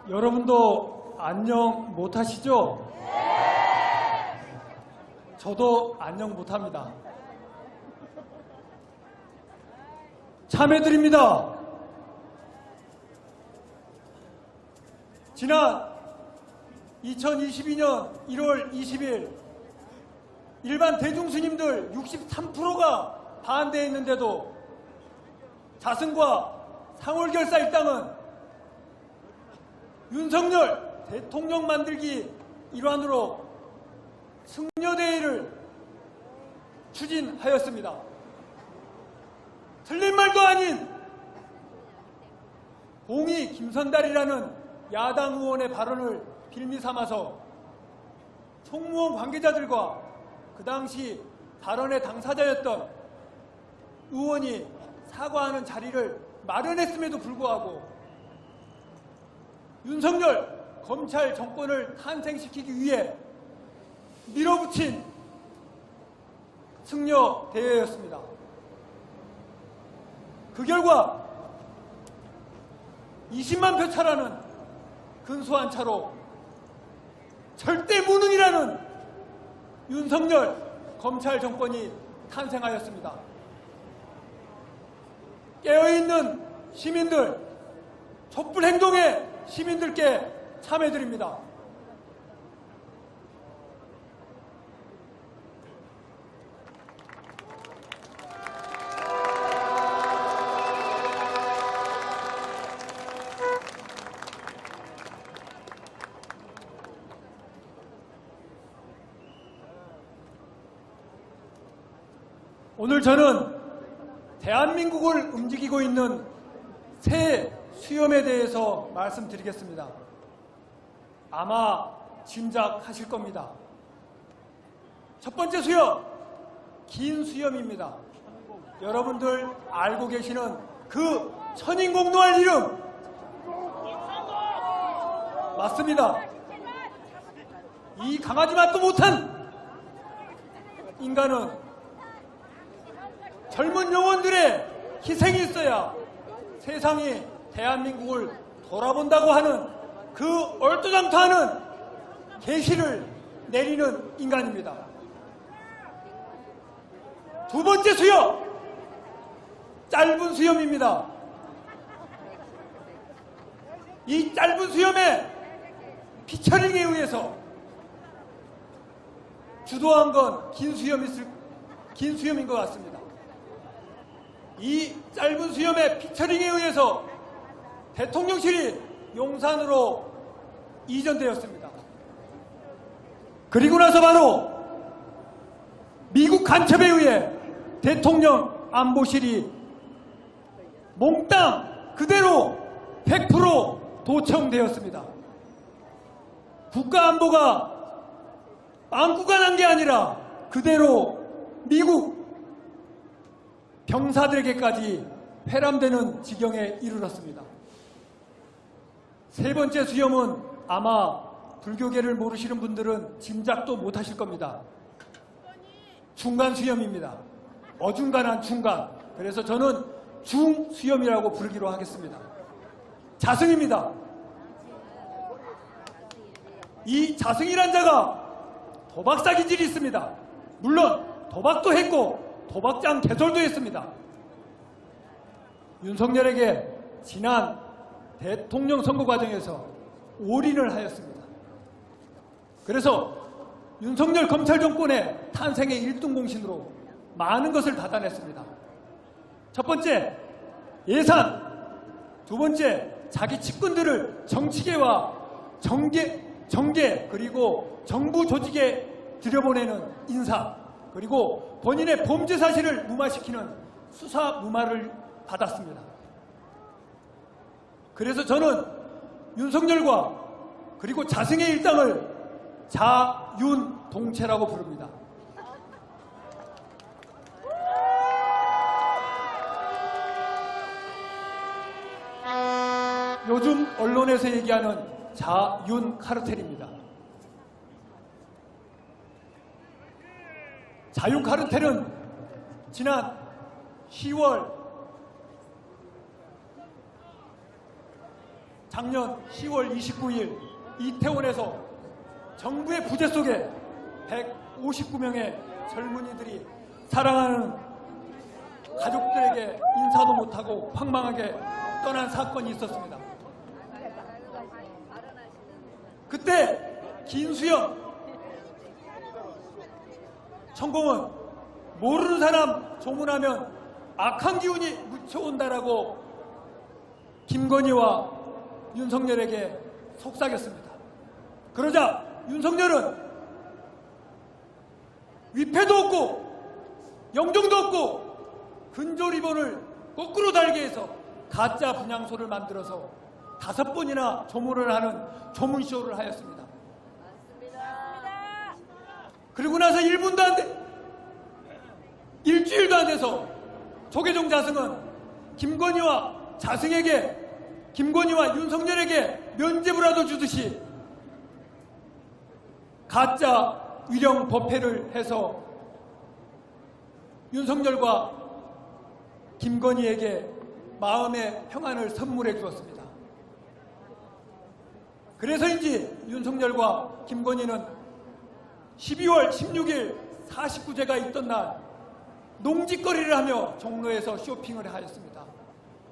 여러분도 안녕 못하시죠? 저도 안녕 못합니다. 참여드립니다. 지난 2022년 1월 20일 일반 대중스님들 63%가 반대했는데도 자승과 상월결사 일당은 윤석열 대통령 만들기 일환으로 승려대회를 추진하였습니다. 틀린 말도 아닌 공이 김선달이라는 야당 의원의 발언을 빌미 삼아서 총무원 관계자들과 그 당시 발언의 당사자였던 의원이 사과하는 자리를 마련했음에도 불구하고 윤석열 검찰 정권을 탄생시키기 위해 밀어붙인 승려 대회였습니다. 그 결과 20만 표 차라는 근소한 차로 절대 무능이라는 윤석열 검찰 정권이 탄생하였습니다. 깨어있는 시민들, 촛불 행동의 시민들께 참여드립니다. 오늘 저는 대한민국을 움직이고 있는 새 수염에 대해서 말씀드리겠습니다. 아마 짐작하실 겁니다. 첫 번째 수염, 긴 수염입니다. 여러분들 알고 계시는 그 천인공노할 이름 맞습니다. 이 강아지 맛도 못한 인간은 젊은 영혼들의 희생이 있어야 세상이 대한민국을 돌아본다고 하는 그 얼토당토하는 계시를 내리는 인간입니다. 두 번째 수염, 짧은 수염입니다. 이 짧은 수염에 피처링에 의해서 주도한 건 긴 수염인 것 같습니다. 이 짧은 수염의 피처링에 의해서 대통령실이 용산으로 이전되었습니다. 그리고 나서 바로 미국 간첩에 의해 대통령 안보실이 몽땅 그대로 100% 도청되었습니다. 국가안보가 빵꾸가 난 게 아니라 그대로 미국 병사들에게까지 회람되는 지경에 이르렀습니다. 세 번째 수염은 아마 불교계를 모르시는 분들은 짐작도 못하실 겁니다. 중간 수염입니다. 어중간한 중간. 그래서 저는 중수염이라고 부르기로 하겠습니다. 자승입니다. 이 자승이란 자가 도박사 기질이 있습니다. 물론 도박도 했고 도박장 개설도 했습니다. 윤석열에게 지난 대통령 선거 과정에서 올인을 하였습니다. 그래서 윤석열 검찰 정권의 탄생의 1등 공신으로 많은 것을 받아냈습니다. 첫 번째, 예산. 두 번째, 자기 측근들을 정치계와 정계 그리고 정부 조직에 들여보내는 인사, 그리고 본인의 범죄 사실을 무마시키는 수사 무마를 받았습니다. 그래서 저는 윤석열과 그리고 자승의 일당을 자윤동체라고 부릅니다. 요즘 언론에서 얘기하는 자윤 카르텔입니다. 자윤 카르텔은 지난 10월 작년 10월 29일 이태원에서 정부의 부재 속에 159명의 젊은이들이 사랑하는 가족들에게 인사도 못하고 황망하게 떠난 사건이 있었습니다. 그때 김수현 천공은 모르는 사람 조문하면 악한 기운이 묻혀온다라고 김건희와 윤석열에게 속삭였습니다. 그러자 윤석열은 위패도 없고 영정도 없고 근조 리본을 거꾸로 달게 해서 가짜 분향소를 만들어서 5번이나 조문을 하는 조문쇼를 하였습니다. 그리고 나서 1분도 안 돼, 일주일도 안 돼서 조계종 자승은 김건희와 윤석열에게 면죄부라도 주듯이 가짜 위령 법회를 해서 윤석열과 김건희에게 마음의 평안을 선물해 주었습니다. 그래서인지 윤석열과 김건희는 12월 16일 49제가 있던 날 농짓거리를 하며 종로에서 쇼핑을 하였습니다.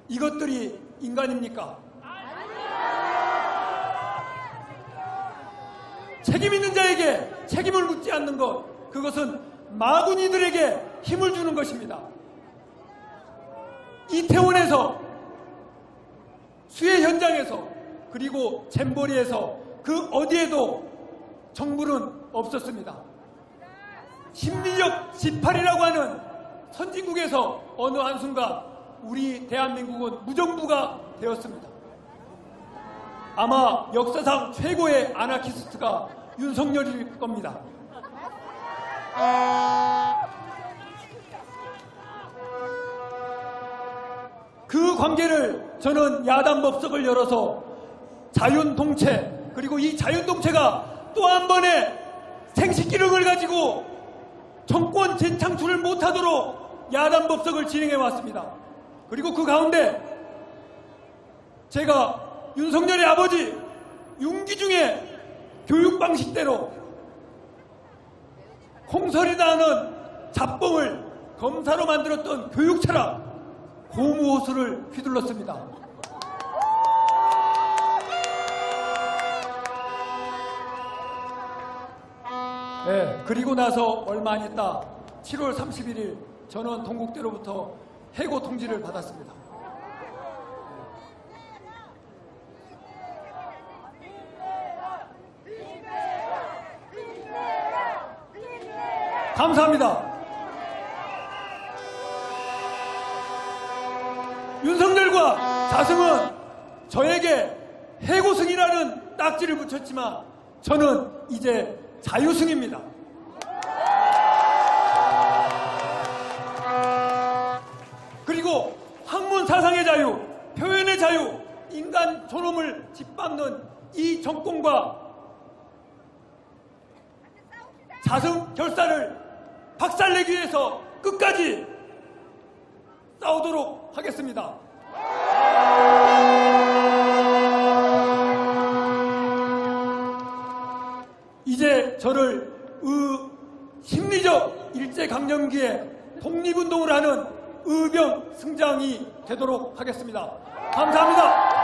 이것들이 인간입니까? 책임 있는 자에게 책임을 묻지 않는 것, 그것은 마구니들에게 힘을 주는 것입니다. 이태원에서, 수해 현장에서, 그리고 잼버리에서 그 어디에도 정부는 없었습니다. 심리적 지팔이라고 하는 선진국에서 어느 한순간 우리 대한민국은 무정부가 되었습니다. 아마 역사상 최고의 아나키스트가 윤석열일 겁니다. 그 관계를 저는 야단법석을 열어서 자윤동체, 그리고 이 자윤동체가 또 한 번의 생식기능을 가지고 정권 재창출을 못하도록 야단법석을 진행해 왔습니다. 그리고 그 가운데 제가 윤석열의 아버지 윤기중의 교육 방식대로 콩설이다는 잡범을 검사로 만들었던 교육 철학 고무호수를 휘둘렀습니다. 네, 그리고 나서 얼마 안 있다 7월 31일 저는 동국대로부터 해고 통지를 받았습니다. 감사합니다. 윤석열과 자승은 저에게 해고승이라는 딱지를 붙였지만 저는 이제 자유승입니다. 그리고 학문 사상의 자유, 표현의 자유, 인간 존엄을 짓밟는 이 정권과 자승 결사를 박살내기 위해서 끝까지 싸우도록 하겠습니다. 이제 저를 심리적 일제강점기에 독립운동을 하는 의병 승장이 되도록 하겠습니다. 감사합니다.